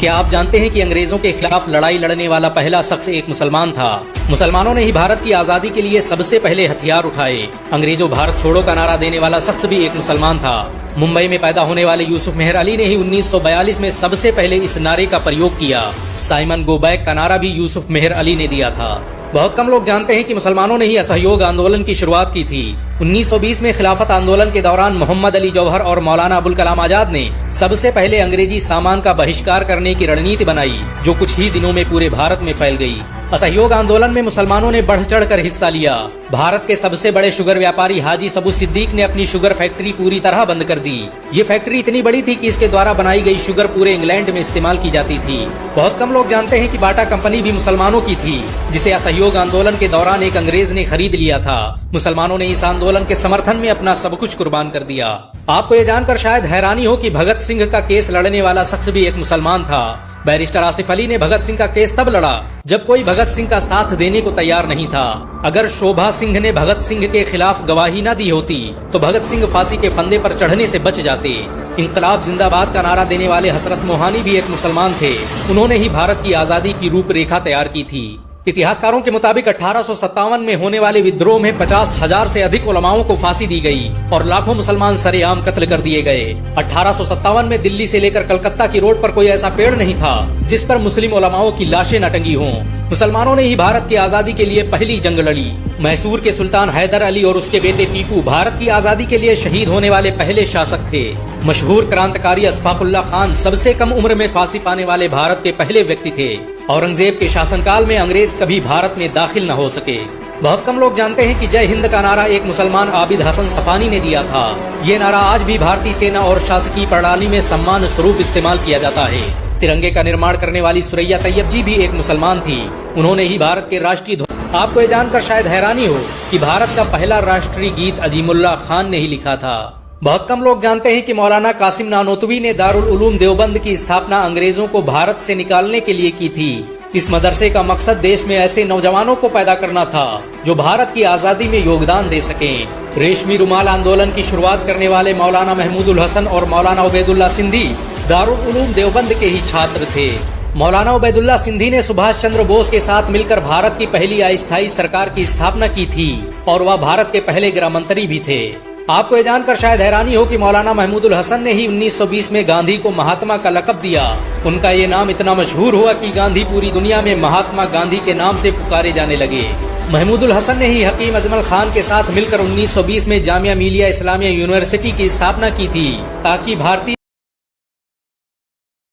क्या आप जानते हैं कि अंग्रेजों के खिलाफ लड़ाई लड़ने वाला पहला शख्स एक मुसलमान था। मुसलमानों ने ही भारत की आजादी के लिए सबसे पहले हथियार उठाए। अंग्रेजों भारत छोड़ो का नारा देने वाला शख्स भी एक मुसलमान था। मुंबई में पैदा होने वाले यूसुफ मेहर अली ने ही 1942 में सबसे पहले इस नारे का प्रयोग किया। साइमन गो बैक का नारा भी यूसुफ मेहर अली ने दिया था। बहुत कम लोग जानते हैं कि मुसलमानों ने ही असहयोग आंदोलन की शुरुआत की थी। 1920 में खिलाफत आंदोलन के दौरान मोहम्मद अली जौहर और मौलाना अबुल कलाम आजाद ने सबसे पहले अंग्रेजी सामान का बहिष्कार करने की रणनीति बनाई, जो कुछ ही दिनों में पूरे भारत में फैल गई। असहयोग आंदोलन में मुसलमानों ने बढ़ चढ़ कर हिस्सा लिया। भारत के सबसे बड़े शुगर व्यापारी हाजी सबू सिद्दीक ने अपनी शुगर फैक्ट्री पूरी तरह बंद कर दी। ये फैक्ट्री इतनी बड़ी थी कि इसके द्वारा बनाई गई शुगर पूरे इंग्लैंड में इस्तेमाल की जाती थी। बहुत कम लोग जानते हैं कि बाटा कंपनी भी मुसलमानों की थी, जिसे असहयोग आंदोलन के दौरान एक अंग्रेज ने खरीद लिया था। मुसलमानों ने इस आंदोलन के समर्थन में अपना सब कुछ कुर्बान कर दिया। आपको ये जानकर शायद हैरानी हो कि भगत सिंह का केस लड़ने वाला शख्स भी एक मुसलमान था। बैरिस्टर आसिफ अली ने भगत सिंह का केस तब लड़ा जब कोई भगत सिंह का साथ देने को तैयार नहीं था। अगर शोभा सिंह ने भगत सिंह के खिलाफ गवाही न दी होती तो भगत सिंह फांसी के फंदे पर चढ़ने से बच जाते। इंकलाब जिंदाबाद का नारा देने वाले हसरत मोहानी भी एक मुसलमान थे। उन्होंने ही भारत की आजादी की रूपरेखा तैयार की थी। इतिहासकारों के मुताबिक 1857 में होने वाले विद्रोह में 50,000 से अधिक उलमाओं को फांसी दी गई और लाखों मुसलमान सरेआम कत्ल कर दिए गए। 1857 में दिल्ली से लेकर कलकत्ता की रोड पर कोई ऐसा पेड़ नहीं था जिस पर मुस्लिम उलमाओं की लाशें न टंगी हों। मुसलमानों ने ही भारत की आजादी के लिए पहली जंग लड़ी। मैसूर के सुल्तान हैदर अली और उसके बेटे टीपू भारत की आजादी के लिए शहीद होने वाले पहले शासक थे। मशहूर क्रांतिकारी अशफाकुल्लाह खान सबसे कम उम्र में फांसी पाने वाले भारत के पहले व्यक्ति थे। औरंगजेब के शासनकाल में अंग्रेज कभी भारत में दाखिल न हो सके। बहुत कम लोग जानते हैं कि जय हिंद का नारा एक मुसलमान आबिद हसन सफानी ने दिया था। ये नारा आज भी भारतीय सेना और शासकीय प्रणाली में सम्मान स्वरूप इस्तेमाल किया जाता है। तिरंगे का निर्माण करने वाली सुरैया तैयब जी भी एक मुसलमान थी। उन्होंने ही भारत के राष्ट्रीय ध्वज। आपको ये जानकर शायद हैरानी हो कि भारत का पहला राष्ट्रीय गीत अजीमुल्लाह खान ने ही लिखा था। बहुत कम लोग जानते हैं कि मौलाना कासिम नानोतवी ने दारुल उलूम देवबंद की स्थापना अंग्रेजों को भारत से निकालने के लिए की थी। इस मदरसे का मकसद देश में ऐसे नौजवानों को पैदा करना था जो भारत की आजादी में योगदान दे सकें। रेशमी रुमाल आंदोलन की शुरुआत करने वाले मौलाना महमूदुल हसन और मौलाना उबैदुल्लाह सिंधी दारुल उलूम देवबंद के ही छात्र थे। मौलाना उबैदुल्लाह सिंधी ने सुभाष चंद्र बोस के साथ मिलकर भारत की पहली अस्थायी सरकार की स्थापना की थी और वह भारत के पहले गृह मंत्री भी थे। आपको ये जानकर शायद हैरानी हो कि मौलाना महमूदुल हसन ने ही 1920 में गांधी को महात्मा का लक़ब दिया। उनका ये नाम इतना मशहूर हुआ कि गांधी पूरी दुनिया में महात्मा गांधी के नाम से पुकारे जाने लगे। महमूदुल हसन ने ही हकीम अजमल खान के साथ मिलकर 1920 में जामिया मिलिया इस्लामिया यूनिवर्सिटी की स्थापना की थी ताकि भारतीय